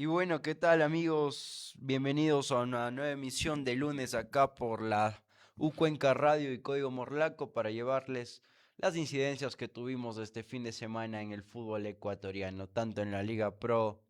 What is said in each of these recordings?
Y bueno, ¿qué tal amigos? Bienvenidos a una nueva emisión de lunes acá por la U Cuenca Radio y Código Morlaco para llevarles las incidencias que tuvimos este fin de semana en el fútbol ecuatoriano, tanto en la Liga Pro,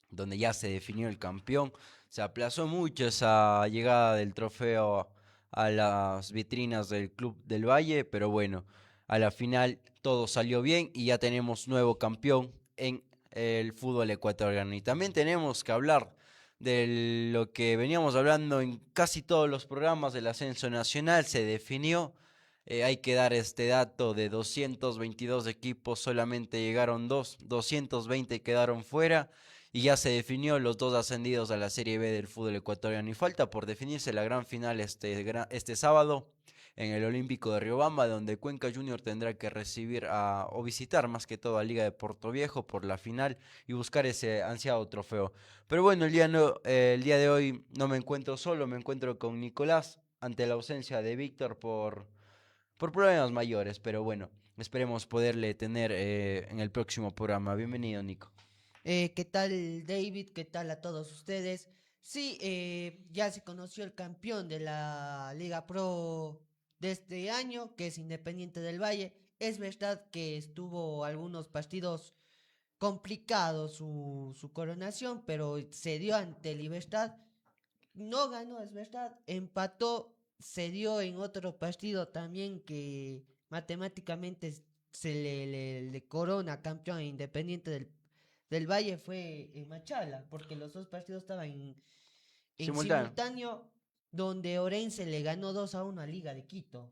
donde ya se definió el campeón. Se aplazó mucho esa llegada del trofeo a las vitrinas del Club del Valle, pero bueno, a la final todo salió bien y ya tenemos nuevo campeón en el fútbol ecuatoriano. Y también tenemos que hablar de lo que veníamos hablando en casi todos los programas del ascenso nacional. Se definió, hay que dar este dato de 222 equipos, solamente llegaron 220 quedaron fuera y ya se definió los dos ascendidos a la Serie B del fútbol ecuatoriano. Y falta por definirse la gran final este sábado en el Olímpico de Riobamba, donde Cuenca Junior tendrá que recibir o visitar más que todo a Liga de Portoviejo por la final y buscar ese ansiado trofeo. Pero bueno, el día de hoy no me encuentro solo, me encuentro con Nicolás ante la ausencia de Víctor por problemas mayores, pero bueno, esperemos poderle tener en el próximo programa. Bienvenido, Nico. ¿Qué tal, David? ¿Qué tal a todos ustedes? Sí, ya se conoció el campeón de la Liga Pro de este año, que es Independiente del Valle. Es verdad que estuvo algunos partidos complicados su coronación, pero se dio ante Libertad. No ganó, es verdad. Empató, se dio en otro partido también que matemáticamente le corona campeón a Independiente del Valle fue en Machala, porque los dos partidos estaban en Simultáneo. simultáneo, donde Orense le ganó 2-1 a Liga de Quito.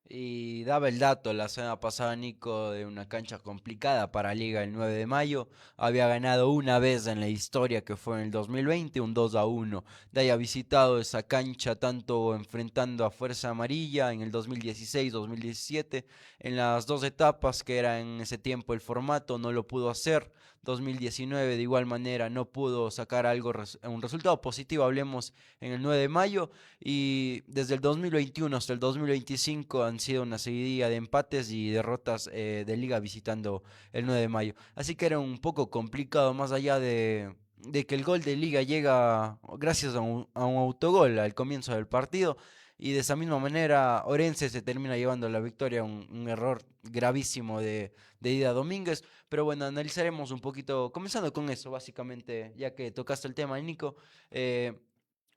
Y daba el dato la semana pasada Nico de una cancha complicada para Liga el 9 de mayo. Había ganado una vez en la historia que fue en el 2020, un 2-1. De ahí ha visitado esa cancha tanto enfrentando a Fuerza Amarilla en el 2016, 2017. En las dos etapas que era en ese tiempo el formato no lo pudo hacer. 2019 de igual manera no pudo sacar un resultado positivo, hablemos en el 9 de mayo y desde el 2021 hasta el 2025 han sido una seguidilla de empates y derrotas de liga visitando el 9 de mayo. Así que era un poco complicado, más allá de que el gol de liga llega gracias a un autogol al comienzo del partido. Y de esa misma manera Orense se termina llevando la victoria, un error gravísimo de Ida Domínguez. Pero bueno, analizaremos un poquito, comenzando con eso, básicamente, ya que tocaste el tema, Nico. eh,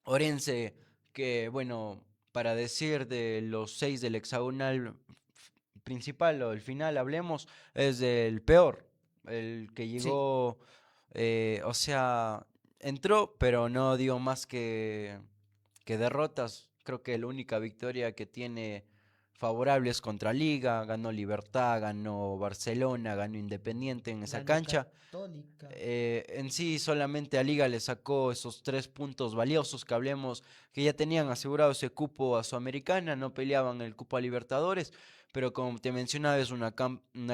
Orense, que bueno, para decir de los seis del hexagonal principal o el final, hablemos, es el peor, el que Sí, llegó, o sea, entró, pero no dio más que derrotas. Creo que la única victoria que tiene favorable es contra Liga, ganó Libertad, ganó Barcelona, ganó Independiente en esa ganó cancha. Católica. En sí, solamente a Liga le sacó esos 3 puntos valiosos que hablemos, que ya tenían asegurado ese cupo a Sudamericana, no peleaban el cupo a Libertadores, pero como te mencionaba, es una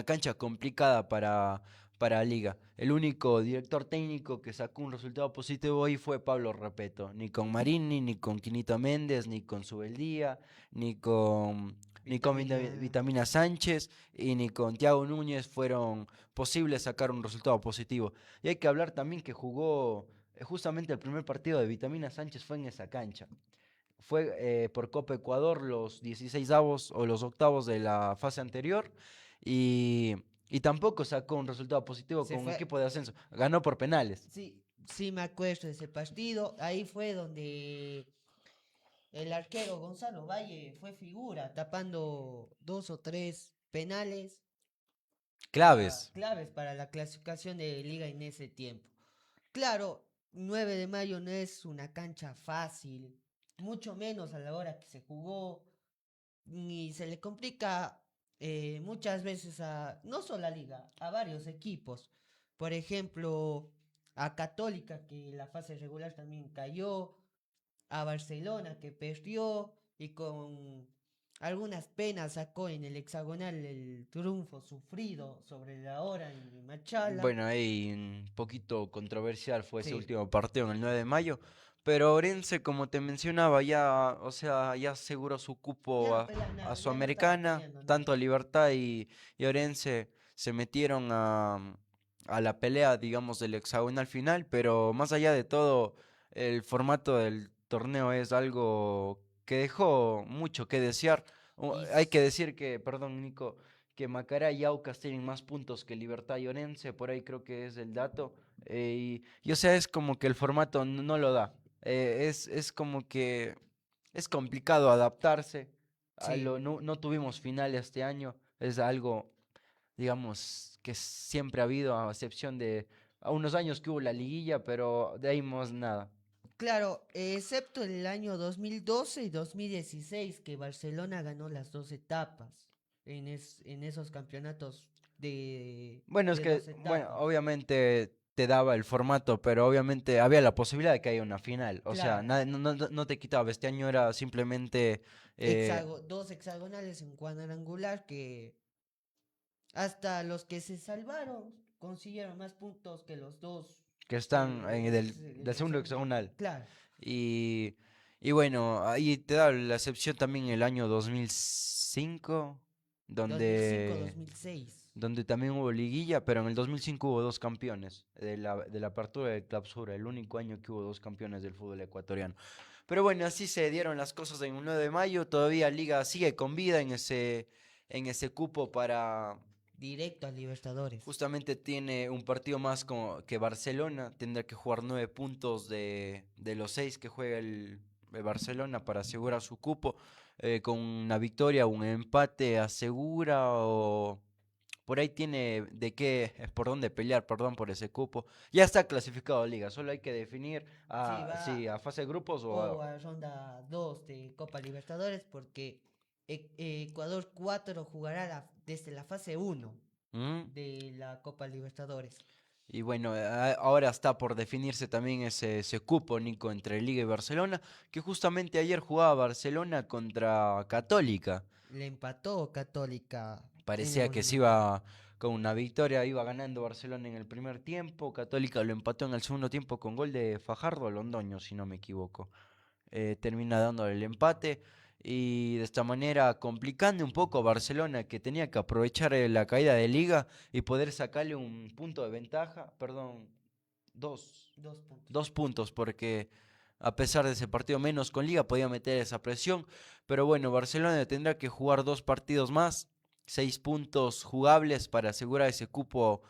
cancha complicada para Liga. El único director técnico que sacó un resultado positivo hoy fue Pablo Repeto, ni con Marini, ni con Quinito Méndez, ni con Subeldía, ni con, ni con Vitamina. Vitamina Sánchez y ni con Thiago Núñez fueron posibles sacar un resultado positivo. Y hay que hablar también que jugó justamente el primer partido de Vitamina Sánchez fue en esa cancha. Fue por Copa Ecuador los 16 avos o los octavos de la fase anterior y, y tampoco sacó un resultado positivo Se con un fue. equipo de ascenso. Ganó por penales. Sí, sí me acuerdo de ese partido. Ahí fue donde el arquero Gonzalo Valle fue figura, tapando dos o tres penales Claves. claves para la clasificación de liga en ese tiempo. Claro, 9 de mayo no es una cancha fácil, mucho menos a la hora que se jugó, y se le complica muchas veces no solo a liga, a varios equipos. Por ejemplo, a Católica, que la fase regular también cayó, a Barcelona, que perdió, y con algunas penas sacó en el hexagonal el triunfo sufrido sobre la hora en Machala. Bueno, ahí un poquito controversial fue ese Sí, último partido en el 9 de mayo, pero Orense, como te mencionaba, ya, o sea, ya aseguró su ya cupo no pelea a nada, ya no estaba Sudamericana, peleando nada. tanto a Libertad y Orense se metieron a la pelea, digamos, del hexagonal final, pero más allá de todo, el formato del torneo es algo que dejó mucho que desear. Y Hay que decir que, perdón, Nico, que Macará y Aucas tienen más puntos que Libertad y Orense, por ahí creo que es el dato. Y o sea, es como que el formato no lo da. Es como que es complicado adaptarse. sí, No tuvimos final este año, es algo, digamos, que siempre ha habido, a excepción de a unos años que hubo la liguilla, pero de ahí más nada. claro, excepto el año 2012 y 2016 que Barcelona ganó las dos etapas en esos campeonatos Bueno, es de que, dos bueno, etapas. obviamente te daba el formato, pero obviamente había la posibilidad de que haya una final. O sea, Claro, no te quitaba. Este año era simplemente dos hexagonales en cuadrangular que hasta los que se salvaron consiguieron más puntos que los dos que están el del segundo hexagonal. hexagonal. Claro, Y, y bueno, ahí te da la excepción también el año 2005, 2005, donde 2006. donde también hubo liguilla, pero en el 2005 hubo dos campeones de la apertura y de clausura, el único año que hubo dos campeones del fútbol ecuatoriano. Pero bueno, así se dieron las cosas en el 9 de mayo, todavía Liga sigue con vida en ese cupo para, Directo a Libertadores. justamente tiene un partido más que Barcelona, tendrá que jugar 9 puntos de los 6 que juega el Barcelona para asegurar su cupo, con una victoria o un empate asegura o por ahí tiene por dónde pelear, perdón, por ese cupo. Ya está clasificado a liga, solo hay que definir Sí, si va a fase de grupos o o a ronda 2 de Copa Libertadores porque Ecuador 4 jugará desde la fase uno ¿Mm? de la Copa Libertadores. Y bueno, ahora está por definirse también ese cupo, Nico, entre Liga y Barcelona, que justamente ayer jugaba Barcelona contra Católica. Le empató Católica en el Parecía que se Monumental. iba con una victoria, iba ganando Barcelona en el primer tiempo, Católica lo empató en el segundo tiempo con gol de Fajardo Londoño, si no me equivoco. Termina dándole el empate y de esta manera complicando un poco a Barcelona, que tenía que aprovechar la caída de liga y poder sacarle un punto de ventaja, perdón, dos, 2 puntos. 2 puntos, porque a pesar de ese partido menos con liga podía meter esa presión, pero bueno, Barcelona tendrá que jugar 2 partidos más, 6 puntos jugables para asegurar ese cupo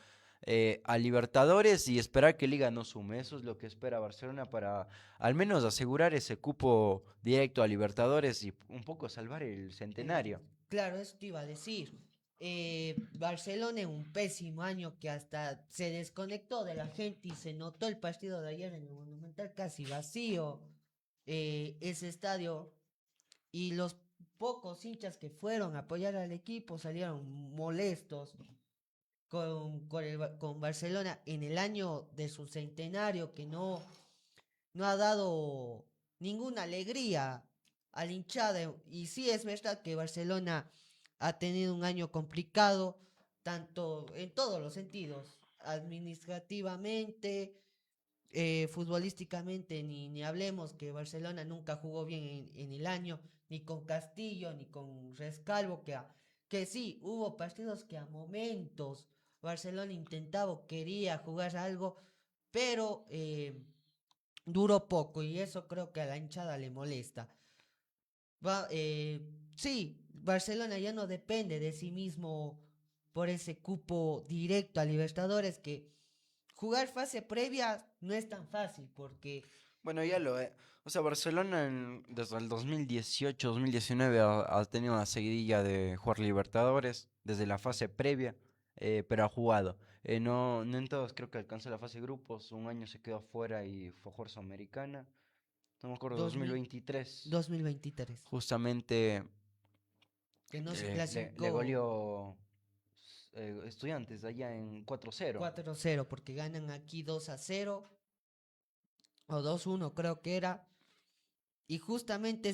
a Libertadores y esperar que Liga no sume. Eso es lo que espera Barcelona para al menos asegurar ese cupo directo a Libertadores y un poco salvar el centenario. Claro, eso te iba a decir. Barcelona en un pésimo año que hasta se desconectó de la gente y se notó el partido de ayer en el Monumental casi vacío. Ese estadio y los pocos hinchas que fueron a apoyar al equipo salieron molestos con Barcelona en el año de su centenario que no ha dado ninguna alegría al hinchada. Y sí es verdad que Barcelona ha tenido un año complicado, tanto en todos los sentidos, administrativamente, futbolísticamente, ni hablemos que Barcelona nunca jugó bien en el año, ni con Castillo, ni con Rescalvo, que sí, hubo partidos que a momentos Barcelona intentaba o quería jugar algo, pero duró poco y eso creo que a la hinchada le molesta. Va, sí, Barcelona ya no depende de sí mismo por ese cupo directo a Libertadores que jugar fase previa no es tan fácil porque Bueno, ya lo es. O sea, Barcelona desde el 2018-2019 ha tenido una seguidilla de jugar Libertadores desde la fase previa, pero ha jugado. No en todos creo que alcanzó la fase de grupos. Un año se quedó afuera y fue a jugar Sudamericana. No me acuerdo, 2000, 2023. 2023 Justamente que no se le clasificó goleó Estudiantes allá en 4-0. 4-0 porque ganan aquí 2-0 o 2-1 creo que era. Y justamente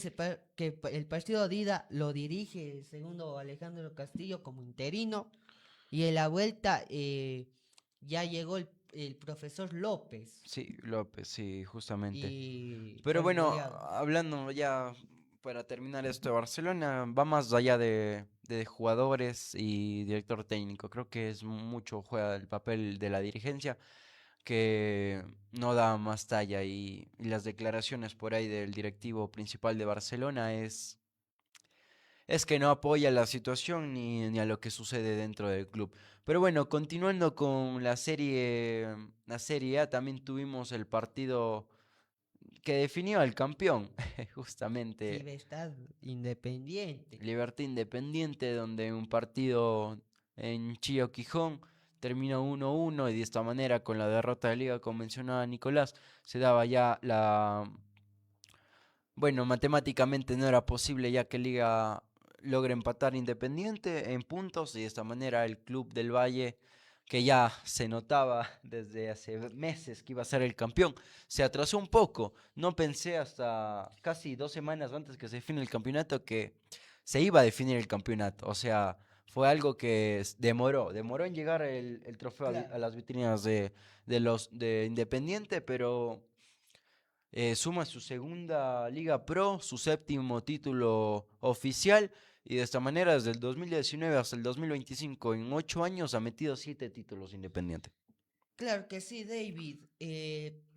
el partido de ida lo dirige el segundo Alejandro Castillo como interino. Y en la vuelta ya llegó el profesor López Sí, López, sí, justamente. y Pero fueron bueno, goleados. hablando ya para terminar esto de Barcelona, va más allá de jugadores y director técnico. Creo que es mucho juega el papel de la dirigencia que no da más talla y las declaraciones por ahí del directivo principal de Barcelona es que no apoya la situación ni a lo que sucede dentro del club. Pero bueno, continuando con la Serie A, también tuvimos el partido que definió al campeón, justamente Libertad Independiente. Libertad Independiente, donde un partido en Chía Quijón terminó 1-1 y de esta manera con la derrota de Liga, como mencionaba Nicolás, se daba ya bueno, matemáticamente no era posible ya que Liga logra empatar Independiente en puntos y de esta manera el Club del Valle, que ya se notaba desde hace meses que iba a ser el campeón, se atrasó un poco. No pensé hasta casi 2 semanas antes que se define el campeonato que se iba a definir el campeonato. O sea, fue algo que demoró en llegar el trofeo a Claro. las vitrinas de Independiente, pero suma su segunda Liga Pro, su séptimo título oficial y de esta manera desde el 2019 hasta el 2025 en 8 años ha metido 7 títulos Independiente. Claro que sí, David.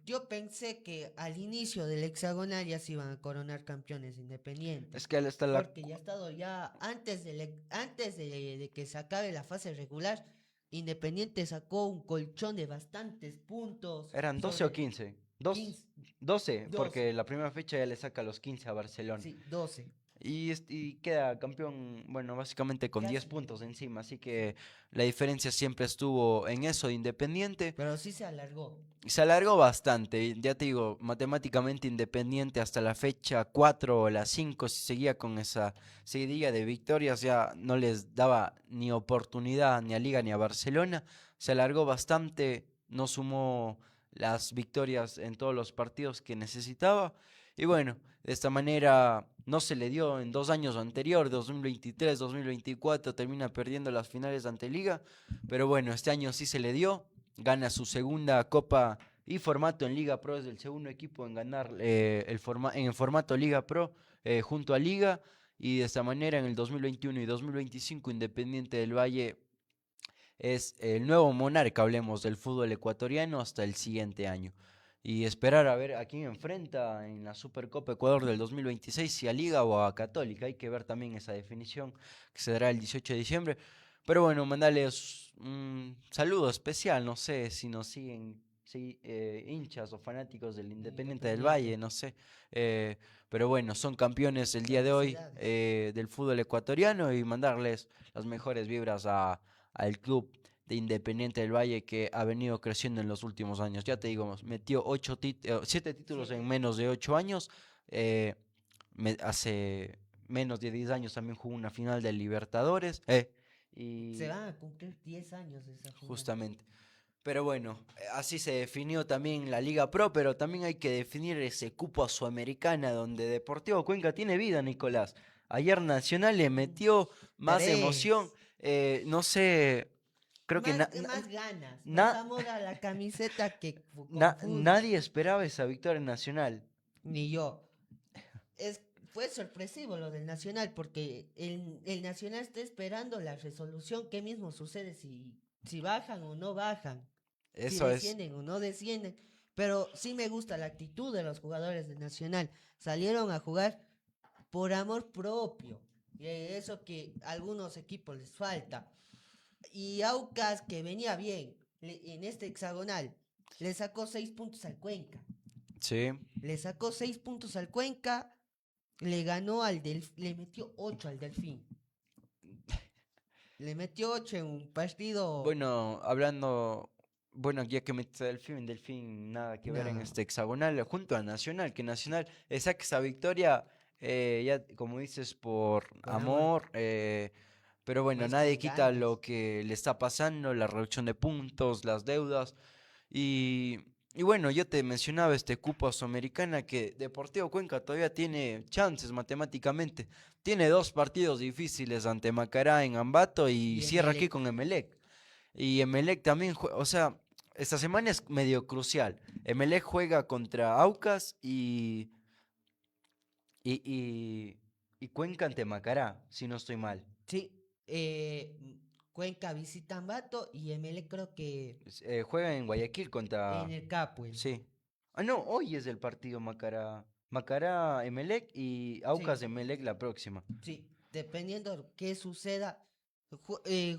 Yo pensé que al inicio del hexagonal ya se iban a coronar campeones independientes. Es que hasta Porque ya ha estado ya antes de que se acabe la fase regular, Independiente sacó un colchón de bastantes puntos eran 12 o sobre 15. 15, 12, 12, porque la primera fecha ya le saca los 15 a Barcelona. sí, 12. Y queda campeón, bueno, básicamente con 10 Casi. puntos encima. Así que la diferencia siempre estuvo en eso de Independiente. Pero sí se alargó. Se alargó bastante, y ya te digo, matemáticamente Independiente hasta la fecha 4 o la 5, si seguía con esa seguidilla de victorias, ya no les daba ni oportunidad ni a Liga ni a Barcelona. Se alargó bastante, no sumó las victorias en todos los partidos que necesitaba. Y bueno, de esta manera no se le dio en 2 años anterior, 2023, 2024, termina perdiendo las finales ante Liga. Pero bueno, este año sí se le dio, gana su segunda Copa y formato en Liga Pro, es el segundo equipo en ganar en el formato Liga Pro junto a Liga, y de esta manera en el 2021 y 2025 Independiente del Valle es el nuevo monarca, hablemos del fútbol ecuatoriano hasta el siguiente año. Y esperar a ver a quién enfrenta en la Supercopa Ecuador del 2026, si a Liga o a Católica. Hay que ver también esa definición que se dará el 18 de diciembre. Pero bueno, mandarles un saludo especial. No sé si nos siguen hinchas o fanáticos del Independiente del Valle, Independiente. no sé. eh, pero bueno, son campeones el día de hoy Felicidades. del fútbol ecuatoriano y mandarles las mejores vibras al club de Independiente del Valle que ha venido creciendo en los últimos años. Ya te digo, metió 7 títulos en 7. menos de 8 años. eh, hace menos de 10 años también jugó una final de Libertadores. Se Y van a cumplir 10 años de esa final. justamente. Pero bueno, así se definió también la Liga Pro, pero también hay que definir ese cupo a Sudamericana donde Deportivo Cuenca tiene vida, Nicolás. Ayer Nacional le Mm, metió más emoción. 3. No sé, creo que Más ganas, más na- amor a la camiseta que con fútbol. nadie esperaba esa victoria nacional. Ni yo. Fue sorpresivo lo del Nacional porque el Nacional está esperando la resolución, qué mismo sucede si bajan o no bajan, si Eso es, descienden o no descienden. Pero sí me gusta la actitud de los jugadores del Nacional. Salieron a jugar por amor propio. Y eso que a algunos equipos les falta. Y Aucas, que venía bien en este hexagonal, le sacó 6 puntos al Cuenca. sí. Le sacó 6 puntos al Cuenca, le metió 8 al Delfín. Le metió 8 en un partido. Bueno, hablando, bueno, ya que metiste Delfín, nada que ver en No, este hexagonal, junto a Nacional, que Nacional saque esa victoria, ya como dices, por por amor, amor, pero bueno, más nadie con quita ganas. lo que le está pasando, la reducción de puntos, las deudas, y, y bueno, yo te mencionaba este cupo a Sudamericana que Deportivo Cuenca todavía tiene chances matemáticamente. Tiene 2 partidos difíciles ante Macará en Ambato y Y cierra aquí Emelec. con Emelec. Y Emelec también, o sea, esta semana es medio crucial. Emelec juega contra Aucas y, y Cuenca ante Macará, si no estoy mal. Sí, Cuenca visita Ambato y Emelec creo que Juega en Guayaquil en contra... el Capuel. Sí. Ah, no, hoy es el partido Macará Emelec y Aucas Sí, Emelec la próxima. sí, dependiendo qué suceda,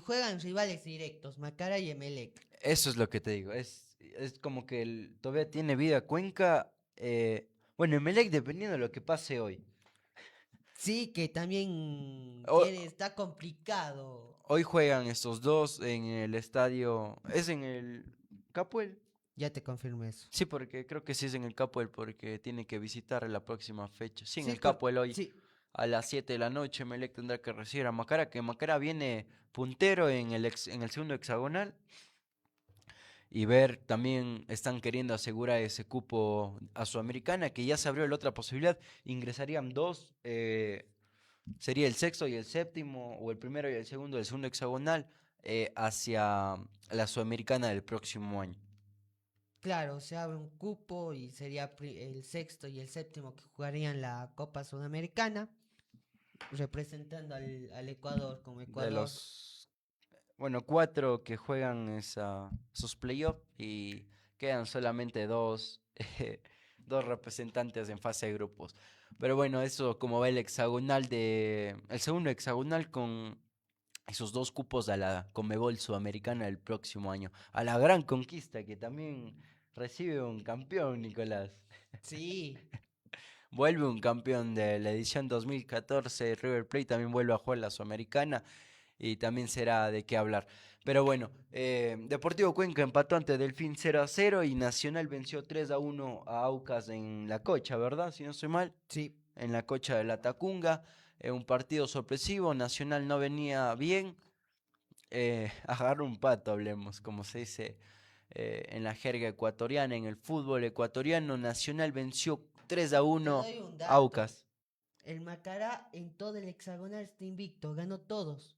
juegan rivales directos, Macara y Emelec. Eso es lo que te digo. Es como que todavía tiene vida Cuenca. Bueno, Emelec dependiendo de lo que pase hoy. Sí, que también Ho- está complicado. Hoy juegan estos dos en el estadio. ¿Es en el Capuel? Ya te confirmo eso. Sí, porque creo que sí es en el Capuel porque tiene que visitar la próxima fecha. Sí, en Sí, el Capuel hoy sí, a las 7 de la noche Melec tendrá que recibir a Macara, que Macara viene puntero en el segundo hexagonal. Y ver, también están queriendo asegurar ese cupo a Sudamericana, que ya se abrió la otra posibilidad. Ingresarían dos, sería el sexto y el séptimo, o el primero y el segundo hexagonal, hacia la Sudamericana del próximo año. claro, se abre un cupo y sería el sexto y el séptimo que jugarían la Copa Sudamericana, representando al Ecuador como De Ecuador. los, bueno, cuatro que juegan esos playoffs y quedan solamente dos, dos representantes en fase de grupos. Pero bueno, eso como va el segundo hexagonal con esos dos cupos a la Conmebol Sudamericana el próximo año. A la gran conquista que también recibe un campeón, Nicolás. Sí, Vuelve un campeón de la edición 2014, River Plate también vuelve a jugar la Sudamericana y también será de qué hablar. Pero bueno, Deportivo Cuenca empató ante Delfín 0-0 y Nacional venció 3-1 a Aucas en la Cocha, ¿verdad? Si no estoy mal, sí, en la Cocha de la Tacunga. Un partido sorpresivo, Nacional no venía bien, agarró un pato, hablemos, como se dice en la jerga ecuatoriana, en el fútbol ecuatoriano. Nacional venció 3 a te 1 doy un a dato. Aucas. El Macará en todo el hexagonal está invicto, ganó todos.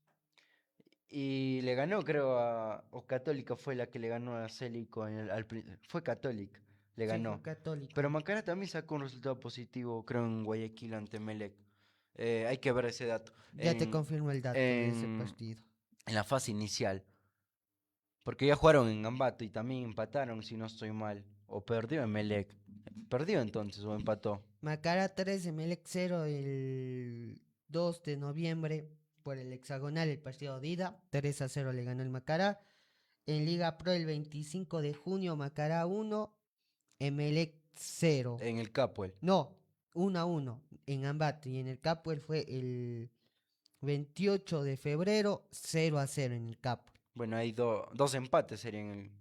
Y le ganó, creo, o Católica fue la que le ganó a Célico. Fue Católica, le Sí, ganó. fue Pero Católica. Macará también sacó un resultado positivo, creo, en Guayaquil ante Melec. Hay que ver ese dato. Ya te confirmo el dato de ese En, partido. en la fase inicial. Porque ya jugaron en Ambato y también empataron, si no estoy mal. O perdió en Melec. Perdió entonces o empató. Macará 3, Emelec 0 el 2 de noviembre por el hexagonal, el partido de ida. 3-0 le ganó el Macará. En Liga Pro el 25 de junio, Macará 1, Emelec 0. En el Capuel. No, 1-1 en Ambato. Y en el Capuel fue el 28 de febrero, 0-0 en el Capuel. Bueno, hay dos empates serían.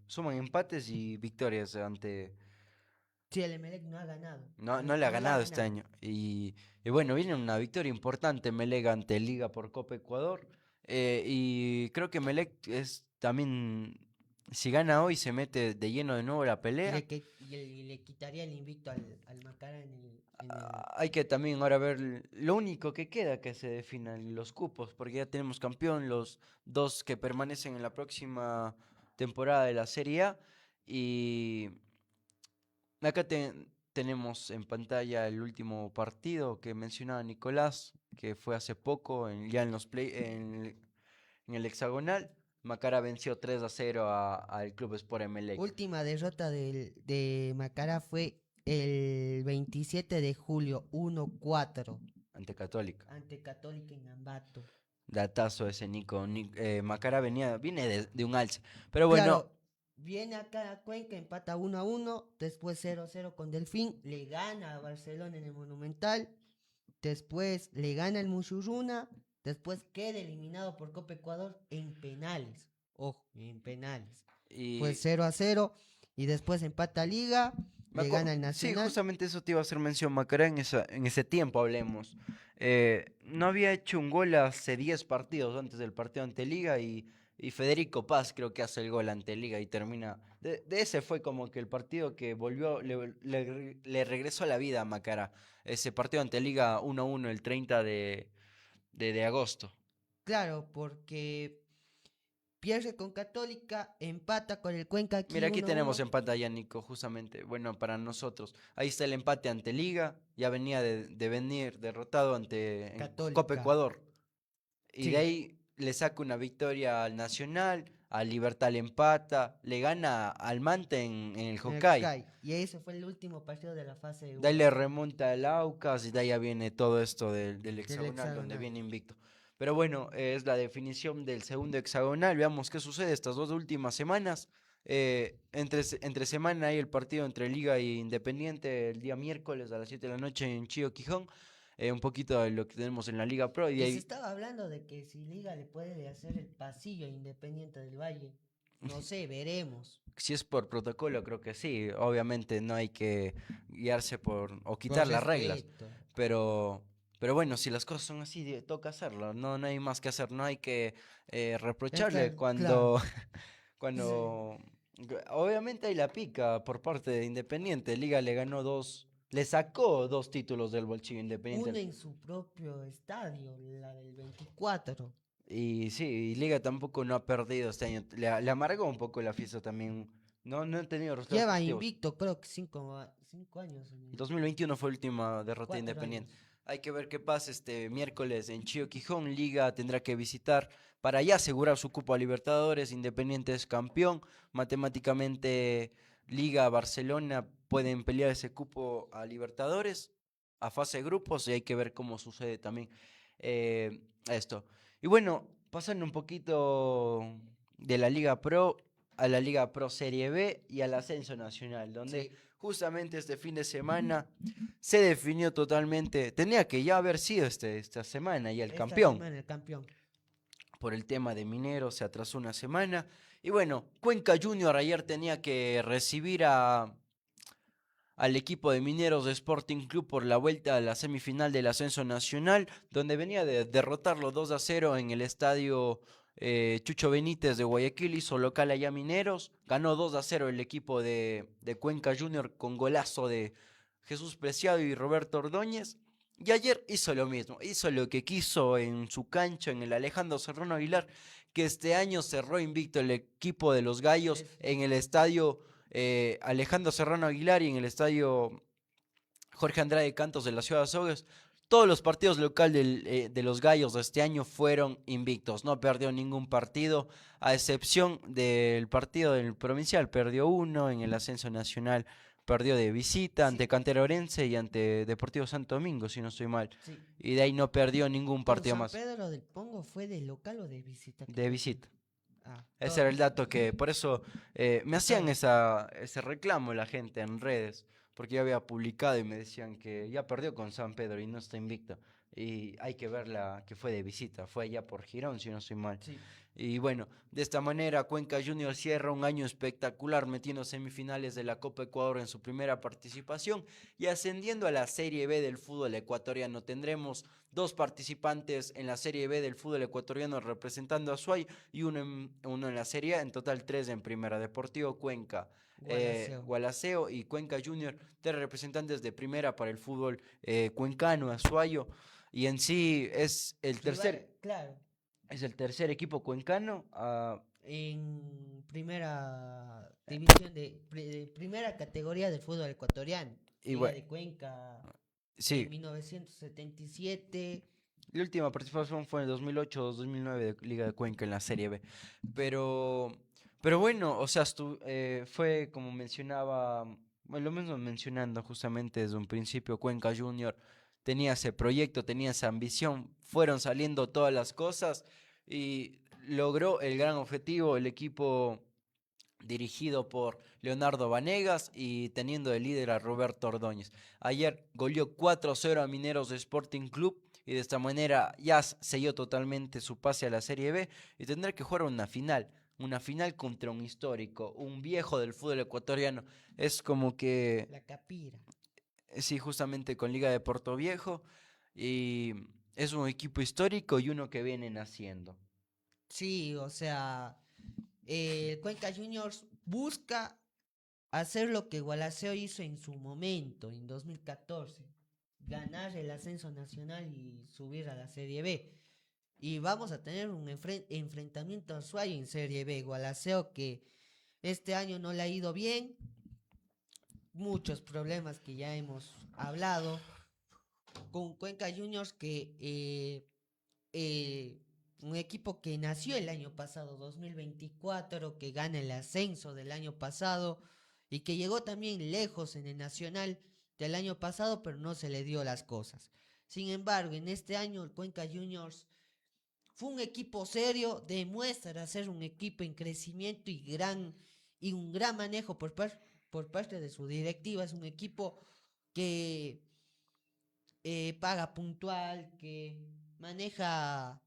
Suman empates y victorias ante... Sí, el Emelec no ha ganado. No, No, no le ha no le ha ganado este ganado. año. Y bueno, viene una victoria importante Melec ante Liga por Copa Ecuador. Y creo que Melec es también, si gana hoy, se mete de lleno de nuevo a la pelea. Y le quitaría el invicto al Macará en el. Hay que también ahora ver lo único que queda que se definan los cupos, porque ya tenemos campeón, los dos que permanecen en la próxima temporada de la Serie A. Y acá tenemos en pantalla el último partido que mencionaba Nicolás, que fue hace poco, ya en en el hexagonal. Macara venció 3-0 al Club Sport Emelec Última derrota de Macará fue el 27 de julio, 1-4 ante Católica. ante Católica en Ambato. Datazo ese Nico. Macara viene de un alce. Pero bueno, Claro, viene acá a Cuenca, empata 1-1, después 0-0 con Delfín, le gana a Barcelona en el Monumental, después le gana el Mushuruna, después queda eliminado por Copa Ecuador en penales. Ojo, en penales. Fue y 0-0 y después empata Liga, le gana el sí, Nacional. justamente eso te iba a hacer mención, Macará, en ese tiempo hablemos. No había hecho un gol hace 10 partidos antes del partido ante Liga y Federico Paz creo que hace el gol ante Liga y termina. De ese fue como que el partido que volvió, le regresó a la vida a Macará. Ese partido ante Liga 1-1 el 30 de agosto. Claro, porque pierde con Católica, empata con el Cuenca aquí Mira, aquí tenemos 1-1. en pantalla, Nico, justamente, bueno, para nosotros. Ahí está el empate ante Liga, ya venía de venir derrotado ante en Copa Católica. Ecuador. y de Sí, ahí le saca una victoria al Nacional, al Libertad le empata, le gana al Manta en el en el Hokkaido. CAI. Y ese fue el último partido de la fase De ahí 1 le remonta el Aucas y de ahí ya viene todo esto del del hexagonal donde hexagonal. viene invicto. Pero bueno, es la definición del segundo hexagonal. Veamos qué sucede estas dos últimas semanas. Entre semana hay el partido entre Liga e Independiente el día miércoles a las 7 de la noche en Chío Quijón. Un poquito de lo que tenemos en la Liga Pro y de Y se ahí estaba hablando de que si Liga le puede hacer el pasillo a Independiente del Valle. No sé, veremos. si es por protocolo, creo que sí. Obviamente no hay que guiarse por o Por quitar las reglas. respeto. Pero, pero bueno, si las cosas son así, toca hacerlo. No, no hay más que hacer. No hay que reprocharle Claro. cuando, cuando. Obviamente hay la pica por parte de Independiente. Liga le ganó dos. Le sacó dos títulos del bolsillo Uno Independiente. en su propio estadio, la del 24. Y sí, y Liga tampoco no ha perdido este año. Le amargó un poco la fiesta también. No, no han tenido resultados Lleva positivos. invicto, creo que 5 años, El 2021 fue la última derrota de 4 años. Independiente. Hay que ver qué pasa este miércoles en Chío Quijón. Liga tendrá que visitar para ya asegurar su cupo a Libertadores. Independiente es campeón. Matemáticamente, Liga, Barcelona pueden pelear ese cupo a Libertadores, a fase de grupos, y hay que ver cómo sucede también eh, esto. Y bueno, pasando un poquito de la Liga Pro a la Liga Pro Serie B y al Ascenso Nacional, donde Sí, justamente este fin de semana se definió totalmente, tenía que ya haber sido esta semana ya el esta campeón. semana el campeón. Por el tema de Minero se atrasó una semana. Y bueno, Cuenca Junior ayer tenía que recibir al equipo de Mineros de Sporting Club por la vuelta a la semifinal del Ascenso Nacional, donde venía de derrotarlo 2-0 en el estadio Chucho Benítez de Guayaquil, hizo local allá Mineros, ganó 2-0 el equipo de Cuenca Junior con golazo de Jesús Preciado y Roberto Ordóñez. Y ayer hizo lo mismo, hizo lo que quiso en su cancha, en el Alejandro Serrano Aguilar, que este año cerró invicto el equipo de los Gallos en el estadio Alejandro Serrano Aguilar y en el estadio Jorge Andrade Cantos de la ciudad de Azogues. Todos los partidos locales de los Gallos de este año fueron invictos, no perdió ningún partido, a excepción del partido del provincial, perdió uno, en el ascenso nacional perdió de visita ante Sí, Cantera Orense y ante Deportivo Santo Domingo, si no estoy mal, sí. y de ahí no perdió ningún Con partido San más Pedro del Pongo fue de local o de visita que de perdió. visita. Ah, Ese era el dato que, por eso me hacían claro. ese reclamo la gente en redes, porque yo había publicado y me decían que ya perdió con San Pedro y no está invicto. Y hay que verla que fue de visita, fue allá por Girón, si no estoy mal. Sí. Y bueno, de esta manera Cuenca Junior cierra un año espectacular metiendo semifinales de la Copa Ecuador en su primera participación y ascendiendo a la Serie B del fútbol ecuatoriano. Tendremos dos participantes en la Serie B del fútbol ecuatoriano representando a Suay y uno en la Serie A, en total tres en primera. Deportivo Cuenca, Gualaceo. Gualaceo y Cuenca Junior, tres representantes de primera para el fútbol cuencano, azuayo. Y en sí Rival, claro. es el tercer equipo cuencano. En primera división de primera categoría del fútbol ecuatoriano. Y Liga bueno, de Cuenca en sí, 1977. la última participación fue en 2008-2009 de Liga de Cuenca en la Serie B. Sí, Pero, pero bueno, o sea, fue como mencionaba, bueno, lo mismo mencionando justamente desde un principio, Cuenca Junior tenía ese proyecto, tenía esa ambición, fueron saliendo todas las cosas y logró el gran objetivo, el equipo dirigido por Leonardo Vanegas y teniendo de líder a Roberto Ordóñez. Ayer goleó 4-0 a Mineros de Sporting Club y de esta manera ya selló totalmente su pase a la Serie B y tendrá que jugar una final contra un histórico, un viejo del fútbol ecuatoriano. Es como que, la Capira. sí, justamente con Liga de Puerto Viejo y es un equipo histórico y uno que viene naciendo. Sí, o sea, el Cuenca Juniors busca hacer lo que Gualaceo hizo en su momento, en 2014, ganar el ascenso nacional y subir a la Serie B. Y vamos a tener un enfrentamiento Azuay en Serie B. Gualaceo que este año no le ha ido bien, muchos problemas que ya hemos hablado, con Cuenca Juniors que un equipo que nació el año pasado, 2024, que gana el ascenso del año pasado y que llegó también lejos en el Nacional del año pasado, pero no se le dio las cosas. Sin embargo, en este año el Cuenca Juniors fue un equipo serio, demuestra ser un equipo en crecimiento y un gran manejo por parte de su directiva. Es un equipo que paga puntual, que maneja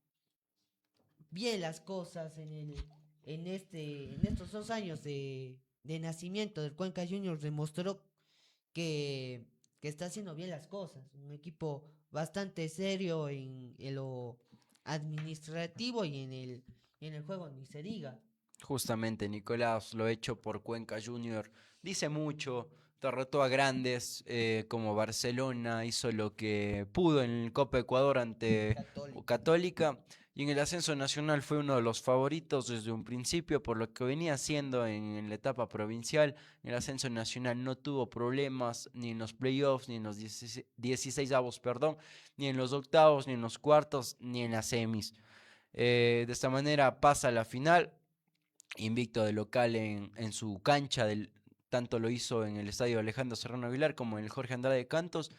bien las cosas en estos 2 años de nacimiento del Cuenca Juniors. Demostró que está haciendo bien las cosas. Un equipo bastante serio en lo administrativo y en el juego, ni se diga. Justamente Nicolás, lo hecho por Cuenca Junior, dice mucho, derrotó a grandes como Barcelona, hizo lo que pudo en el Copa Ecuador ante Católica, y en el ascenso nacional fue uno de los favoritos desde un principio por lo que venía haciendo en la etapa provincial. En el ascenso nacional no tuvo problemas ni en los playoffs, ni en los 16avos, perdón, ni en los octavos, ni en los cuartos, ni en las semis. De esta manera pasa a la final, invicto de local en su cancha, tanto lo hizo en el estadio Alejandro Serrano Aguilar como en el Jorge Andrade Cantos,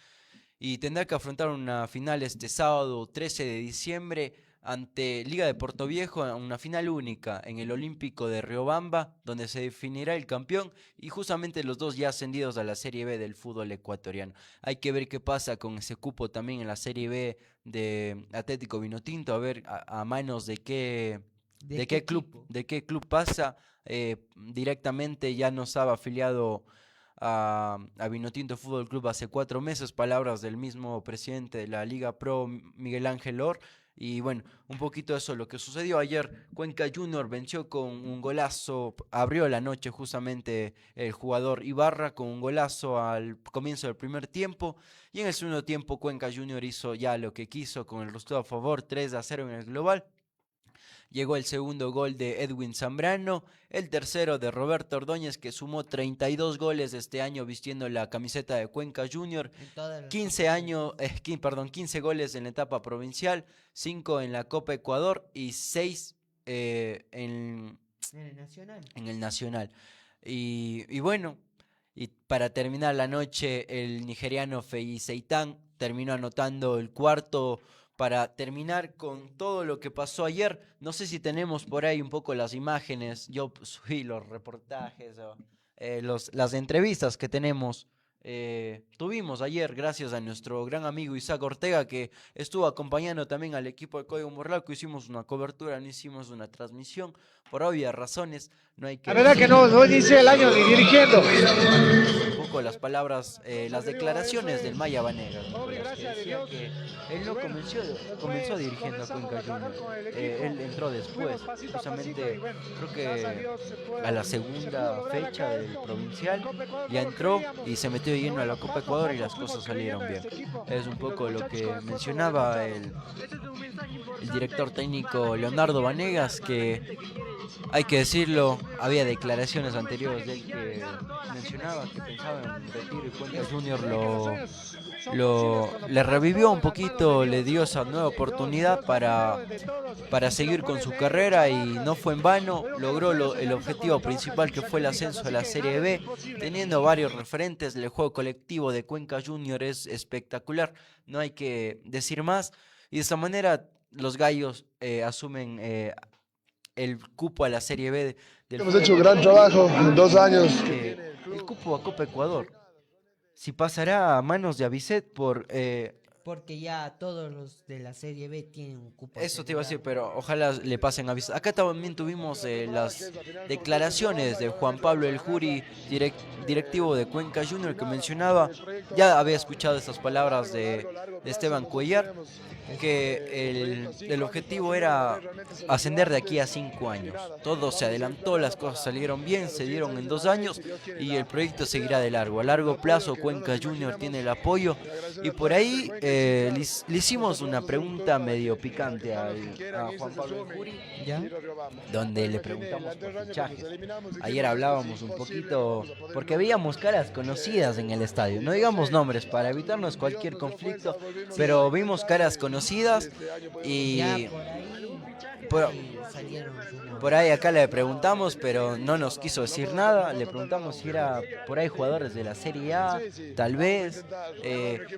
y tendrá que afrontar una final este sábado 13 de diciembre ante Liga de Portoviejo, una final única en el Olímpico de Riobamba, donde se definirá el campeón y justamente los dos ya ascendidos a la Serie B del fútbol ecuatoriano. Hay que ver qué pasa con ese cupo también en la Serie B de Atlético Vinotinto, a ver a manos de qué de qué club pasa. Directamente ya no estaba afiliado a Vinotinto Fútbol Club hace 4 meses, palabras del mismo presidente de la Liga Pro, Miguel Ángel Or. Y bueno, un poquito eso lo que sucedió ayer. Cuenca Junior venció con un golazo, abrió la noche justamente el jugador Ibarra con un golazo al comienzo del primer tiempo, y en el segundo tiempo Cuenca Junior hizo ya lo que quiso con el resultado a favor, 3-0 en el global. Llegó el segundo gol de Edwin Zambrano, el tercero de Roberto Ordóñez, que sumó 32 goles este año vistiendo la camiseta de Cuenca Junior, 15 goles en la etapa provincial, 5 en la Copa Ecuador y 6 en el Nacional. Y bueno, y para terminar la noche, el nigeriano Feyi Seitan terminó anotando el cuarto para terminar con todo lo que pasó ayer. No sé si tenemos por ahí un poco las imágenes. Yo subí los reportajes, las entrevistas que tuvimos ayer, gracias a nuestro gran amigo Isaac Ortega, que estuvo acompañando también al equipo de Código Morlaco. Hicimos una cobertura, no hicimos una transmisión, por obvias razones. No hay que... La verdad que no inicié el año ni dirigiendo. Un poco las palabras, las declaraciones del Maya Vanegas, que decía que él no comenzó dirigiendo a Cuenca Junior. Él entró después, justamente creo que a la segunda fecha del provincial, ya entró y se metió de lleno a la Copa Ecuador y las cosas salieron bien. Es un poco lo que mencionaba el director técnico Leonardo Vanegas, que hay que decirlo, había declaraciones anteriores de él que mencionaba que pensaba en retiro, y Cuenca Junior le revivió un poquito, le dio esa nueva oportunidad para seguir con su carrera, y no fue en vano. Logró el objetivo principal, que fue el ascenso a la Serie B, teniendo varios referentes. El juego colectivo de Cuenca Junior es espectacular, no hay que decir más, y de esta manera los gallos asumen el cupo a la Serie B del Hemos hecho un gran trabajo en 2 años. El cupo a Copa Ecuador. Si pasará a manos de Avicet porque ya todos los de la Serie B tienen un cupo. Eso te iba a decir, pero ojalá le pasen a Avicet. Acá también tuvimos las declaraciones de Juan Pablo El Juri, directivo de Cuenca Junior, que mencionaba, ya había escuchado estas palabras de Esteban Cuellar, que el objetivo era ascender de aquí a 5 años. Todo se adelantó, las cosas salieron bien, se dieron en 2 años y el proyecto seguirá de largo. A largo plazo Cuenca Junior tiene el apoyo, y por ahí le hicimos una pregunta medio picante a Juan Pablo Juri, donde le preguntamos por fichajes. Ayer hablábamos un poquito, porque veíamos caras conocidas en el estadio, no digamos nombres para evitarnos cualquier conflicto, pero vimos caras conocidas conocidas. Y Ya por ahí por, salieron rumores. por ahí acá le preguntamos, pero no nos quiso decir nada. Le preguntamos si era por ahí jugadores de la Serie A, tal vez.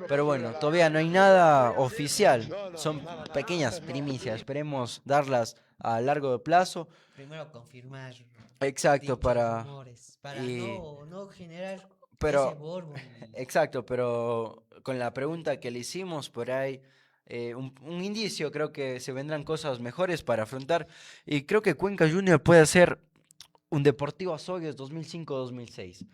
Pero bueno, todavía no hay nada oficial. Son pequeñas primicias. Esperemos darlas a largo plazo. Primero confirmar Exacto, dichos rumores para y, no generar ese pero borbo. Y exacto, pero con la pregunta que le hicimos por ahí, un indicio, creo que se vendrán cosas mejores para afrontar. Y creo que Cuenca Junior puede ser un Deportivo Azogues 2005-2006.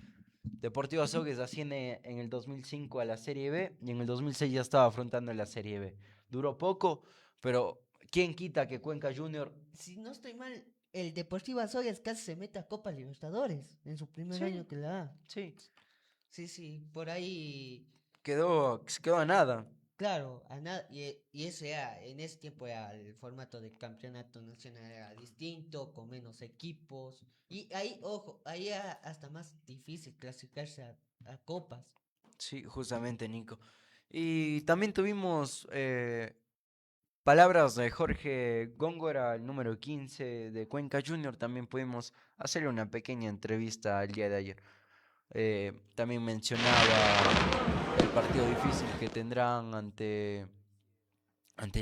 Deportivo Azogues asciende en el 2005 a la Serie B y en el 2006 ya estaba afrontando la Serie B. Duró poco, pero ¿quién quita que Cuenca Junior... si no estoy mal, el Deportivo Azogues casi se mete a Copa Libertadores en su primer Sí, año que la da. sí, Sí, sí, por ahí, quedó a nada. claro, y ese en ese tiempo era el formato de campeonato nacional era distinto, con menos equipos, y ahí, ojo, ahí era hasta más difícil clasificarse a copas. Sí, justamente, Nico. Y también tuvimos palabras de Jorge Góngora, el número 15 de Cuenca Junior. También pudimos hacerle una pequeña entrevista el día de ayer. También mencionaba el partido difícil que tendrán ante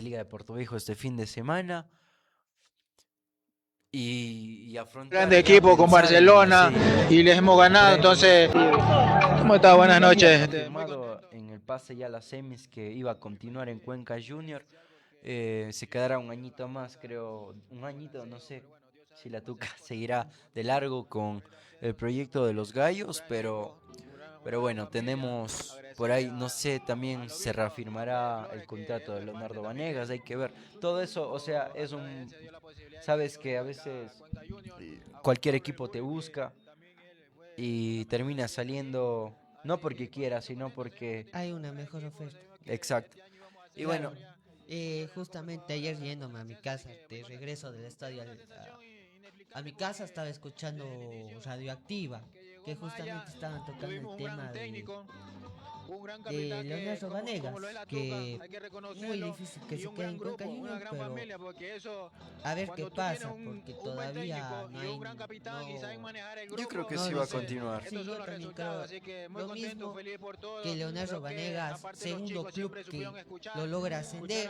Liga de Puerto Viejo este fin de semana. Y afrontar Grande ya equipo con pensar en la Barcelona Serie B. y les hemos ganado, Por entonces, ¿cómo está? Buenas ya había noches. confirmado en el pase ya a las semis que iba a continuar en Cuenca Junior. Se quedará un añito más, creo, un añito, no sé si la Tuca seguirá de largo con el proyecto de los Gallos, pero bueno, tenemos por ahí, no sé, también se reafirmará el contrato de Leonardo Vanegas, hay que ver. Todo eso, o sea, sabes que a veces cualquier equipo te busca y termina saliendo, no porque quiera, sino porque, Hay una mejor oferta. exacto. Y bueno, Claro, justamente ayer yéndome a mi casa, de regreso del estadio a mi casa estaba escuchando Radioactiva, que justamente estaban tocando el tema de Leonardo Vanegas, que muy difícil que se quede en Cuenca Junior, pero a ver qué pasa, porque todavía yo creo que no sí va a define. continuar. Sí, yo también creo lo mismo que Leonardo Vanegas, segundo club que lo logra ascender.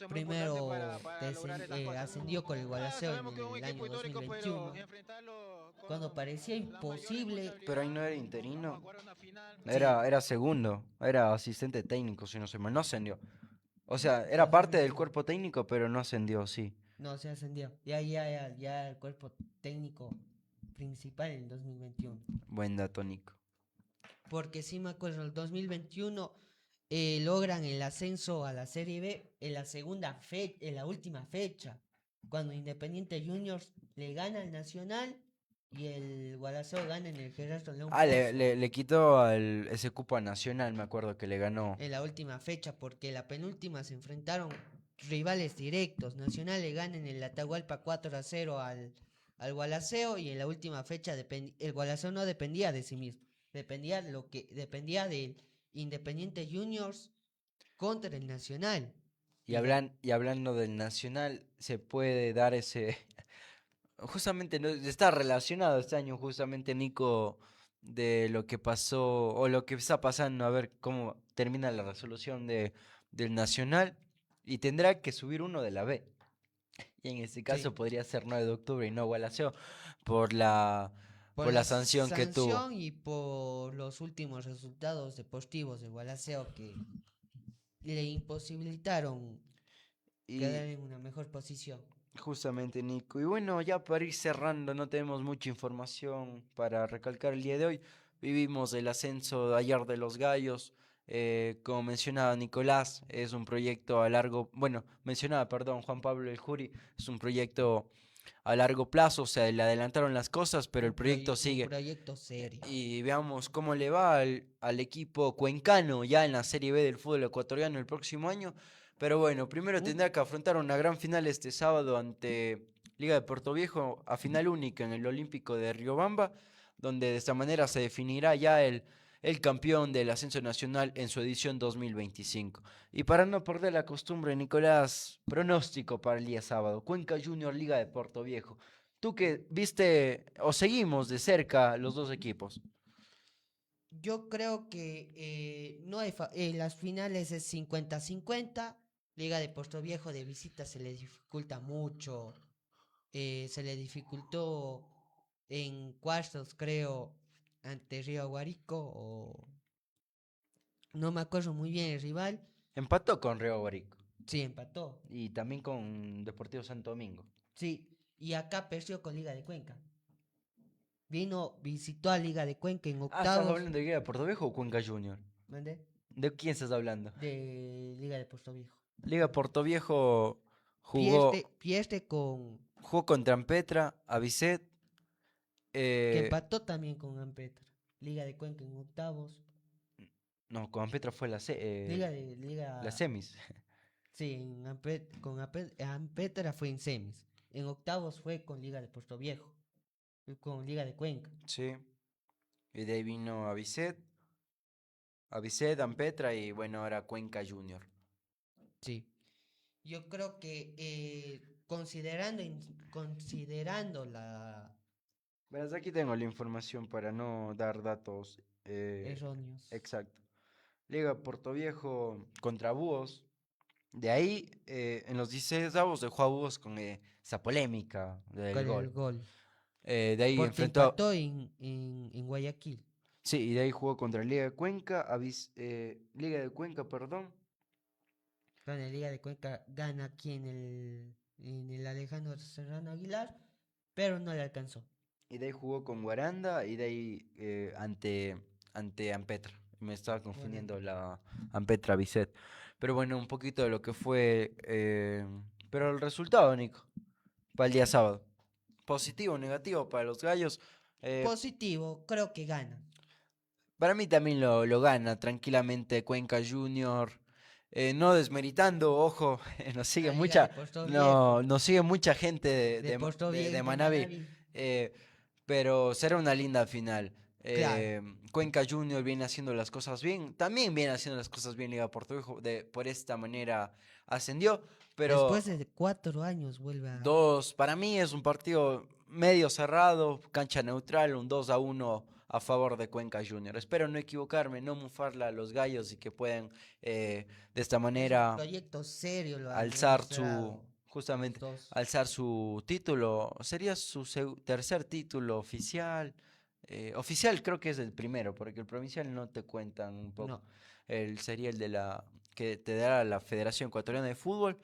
Primero ascendió con el Gualaceo en el año 2021, cuando parecía imposible. Pero ahí no era interino, Sí, era segundo, era asistente técnico, si no se mal, no ascendió. O sea, era parte del 2021 cuerpo técnico, pero no ascendió, sí. no se ascendió. Ya el cuerpo técnico principal en el 2021. Buen dato, Nico. Porque sí me acuerdo, el 2021 logran el ascenso a la Serie B en en la última fecha, cuando Independiente Juniors le gana al Nacional y el Gualaceo gana en el Gerardo León Ah, Pozo le quitó ese cupo a Nacional, me acuerdo que le ganó. en la última fecha, porque la penúltima se enfrentaron rivales directos. Nacional le gana en el Atahualpa 4-0 al Gualaceo y en la última fecha el Gualaceo no dependía de sí mismo, dependía del Independiente Juniors contra el Nacional. Y hablando del Nacional, se puede dar ese... Justamente está relacionado este año, justamente, Nico, de lo que pasó o lo que está pasando, a ver cómo termina la resolución del Nacional. Y tendrá que subir uno de la B. Y en este Sí, caso podría ser 9 de octubre y no Gualaceo por por por la la sanción que tuvo. sanción y por los últimos resultados deportivos de Gualaceo que le imposibilitaron Y quedar en una mejor posición. justamente, Nico. Y bueno, ya para ir cerrando, no tenemos mucha información para recalcar el día de hoy. Vivimos el ascenso de ayer de los Gallos. Como mencionaba Nicolás, es un proyecto a largo, bueno, mencionaba, perdón, Juan Pablo El Juri, es un proyecto a largo plazo, o sea, le adelantaron las cosas, pero el proyecto Un sigue. proyecto serio. Y veamos cómo le va al equipo cuencano ya en la Serie B del fútbol ecuatoriano el próximo año. Pero bueno, primero Un- tendrá que afrontar una gran final este sábado ante Liga de Puerto Viejo a final única en el Olímpico de Riobamba, donde de esta manera se definirá ya el el campeón del ascenso nacional en su edición 2025. Y para no perder la costumbre, Nicolás, pronóstico para el día sábado. Cuenca Junior, Liga de Puerto Viejo. Tú que viste o seguimos de cerca los dos equipos. Yo creo que no hay las finales es 50-50. Liga de Puerto Viejo de visita se le dificulta mucho. Se le dificultó en cuartos, creo, ante Río Aguarico o no me acuerdo muy bien el rival. Empató con Río Borico Sí, empató. y también con Deportivo Santo Domingo. Sí, y acá perdió con Liga de Cuenca. Visitó a Liga de Cuenca en ¿Estás octavos. hablando de Liga de Puerto Viejo o Cuenca Junior? ¿Mande? ¿De quién estás hablando? De Liga de Puerto Viejo. Liga Puerto Viejo Pierde con jugó contra Ampetra, Avicet, que eh, empató también con Ampetra. Liga de Cuenca en octavos. no, con Ampetra fue la Liga, semis. sí, Ampetra fue en semis. En octavos fue con Liga de Puerto Viejo, con Liga de Cuenca. Sí. Y de ahí vino Avicet, Ampetra y bueno, ahora Cuenca Junior. Sí. Yo creo que considerando Verás, aquí tengo la información para no dar datos erróneos. exactos. Liga Puerto Viejo contra Búhos. De ahí, en los 16avos dejó a Búhos con esa polémica del Con el gol. gol. De ahí Porque enfrentó empató en Guayaquil. sí, y de ahí jugó contra Liga de Cuenca, Liga de Cuenca, perdón. Con la Liga de Cuenca gana aquí en el Alejandro Serrano Aguilar, pero no le alcanzó. Y de ahí jugó con Guaranda y de ahí ante Ampetra. Me estaba confundiendo la Ampetra Bisset. Pero bueno, un poquito de lo que fue. Pero el resultado, Nico, para el día sábado. Positivo o negativo para los gallos. Positivo, creo que gana. Para mí también lo gana tranquilamente Cuenca Junior. No desmeritando, ojo, nos sigue La Liga de mucha, Puerto no, Viejo. nos sigue mucha gente De Puerto Viejo, de de Manabí. Manabí. eh, pero será una linda final. Claro. Cuenca Junior viene haciendo las cosas bien. También viene haciendo las cosas bien Liga Puerto Viejo. Por esta manera ascendió. Después Pero de 4 años vuelve a... para mí es un partido medio cerrado, cancha neutral, un 2-1 a favor de Cuenca Junior. Espero no equivocarme, no mufarla a los gallos y que puedan de esta Es un manera proyecto serio, lo han alzar su, demostrado los justamente, dos. alzar su título. Sería su tercer título oficial. Oficial creo que es el primero, porque el provincial no te cuentan un poco. No, Sería el de que te dará la Federación Ecuatoriana de Fútbol.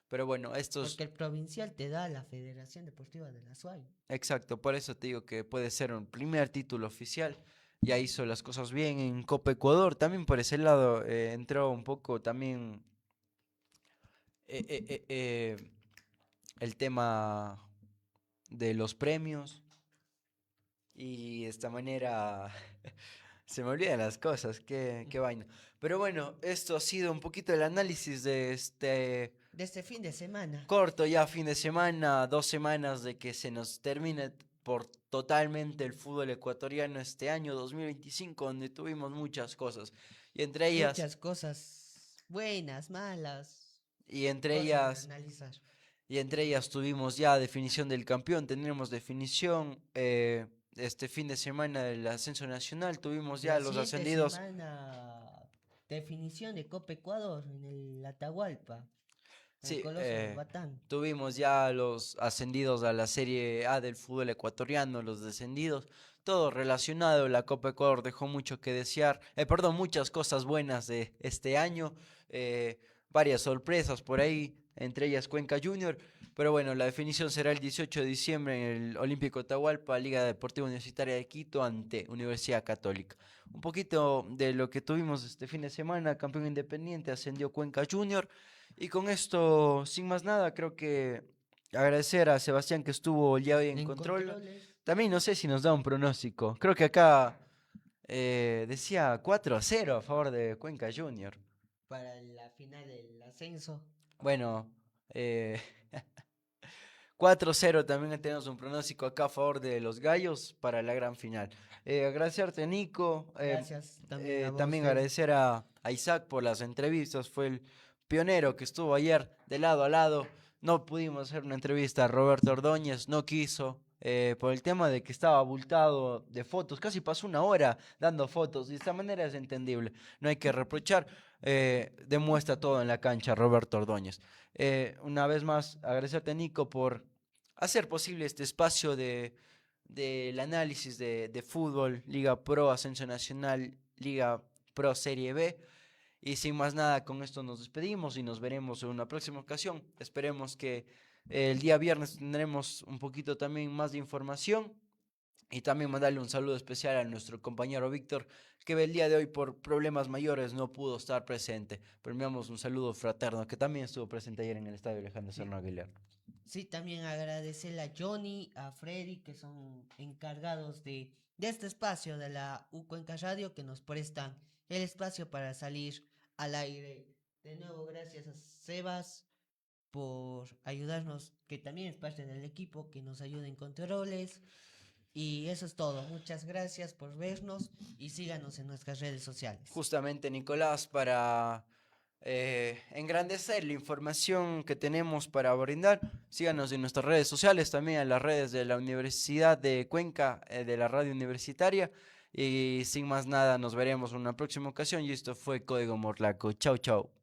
Pero bueno, porque el provincial te da la Federación Deportiva de la SUAY. exacto, por eso te digo que puede ser un primer título oficial. Ya hizo las cosas bien en Copa Ecuador. También por ese lado entró un poco también eh, eh, eh, eh, el tema de los premios. Y de esta manera se me olvidan las cosas, qué vaina. Pero bueno, esto ha sido un poquito el análisis de este De este fin de semana. corto ya fin de semana, 2 semanas de que se nos termine por totalmente el fútbol ecuatoriano este año 2025, donde tuvimos muchas cosas. Y entre ellas, Muchas cosas buenas, malas, y entre cosas a ellas, analizar. y entre ellas tuvimos ya definición del campeón, tenemos definición este fin de semana del ascenso nacional, tuvimos ya La los siguiente ascendidos. semana, definición de Copa Ecuador en el Atahualpa, en el Sí, Coloso de Batán. tuvimos ya los ascendidos a la Serie A del fútbol ecuatoriano, los descendidos, todo relacionado. La Copa Ecuador dejó mucho que desear, perdón, muchas cosas buenas de este año, varias sorpresas por ahí, entre ellas Cuenca Junior. Pero bueno, la definición será el 18 de diciembre en el Olímpico Atahualpa, Liga Deportiva Universitaria de Quito ante Universidad Católica. Un poquito de lo que tuvimos este fin de semana, campeón independiente, ascendió Cuenca Junior. Y con esto, sin más nada, creo que agradecer a Sebastián que estuvo ya hoy en En control. controles También no sé si nos da un pronóstico. Creo que acá decía 4-0 a favor de Cuenca Junior. para la final del ascenso. Bueno, eh, 4-0 también tenemos un pronóstico acá a favor de los Gallos para la gran final. Agradecerte, Nico. Gracias también a vos, También Freddy. agradecer a Isaac por las entrevistas. Fue el pionero que estuvo ayer de lado a lado. No pudimos hacer una entrevista a Roberto Ordóñez, no quiso. Por el tema de que estaba abultado de fotos, casi pasó una hora dando fotos, y de esta manera es entendible, no hay que reprochar, demuestra todo en la cancha Roberto Ordóñez. Una vez más, agradecerte, Nico, por hacer posible este espacio del análisis de fútbol, Liga Pro, Ascenso Nacional, Liga Pro Serie B. Y sin más nada, con esto nos despedimos y nos veremos en una próxima ocasión. Esperemos que el día viernes tendremos un poquito también más de información. Y también mandarle un saludo especial a nuestro compañero Víctor, que el día de hoy por problemas mayores no pudo estar presente. Pero enviamos un saludo fraterno, que también estuvo presente ayer en el estadio Alejandro Serrano Aguilar. Sí, también agradecerle a Johnny, a Freddy, que son encargados de este espacio de la U Cuenca Radio, que nos prestan el espacio para salir al aire. De nuevo, gracias a Sebas por ayudarnos, que también es parte del equipo, que nos ayuda en controles. Y eso es todo. Muchas gracias por vernos y síganos en nuestras redes sociales. Justamente, Nicolás, para engrandecer la información que tenemos para brindar, síganos en nuestras redes sociales, también en las redes de la Universidad de Cuenca, de la radio universitaria. Y sin más nada, nos veremos en una próxima ocasión. Y esto fue Código Morlaco. Chau, chau.